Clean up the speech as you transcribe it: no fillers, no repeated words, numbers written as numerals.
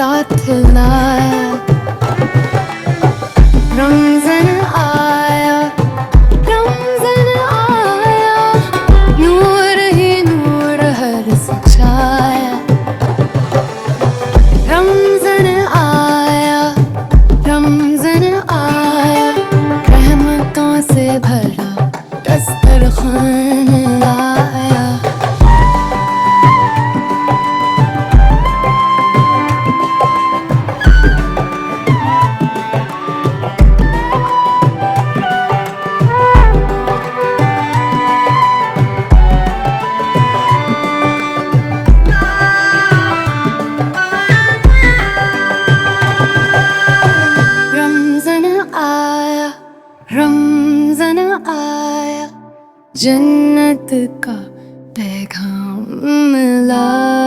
साथ लाया। रमज़ान आया, रमज़ान आया, नूर ही नूर हर सजाया। रमज़ान आया, रमज़ान आया, रहमतों से भरा दस्तरखान लाया। रमज़ान आया, रमज़ान आया, जन्नत का पैगाम मिला।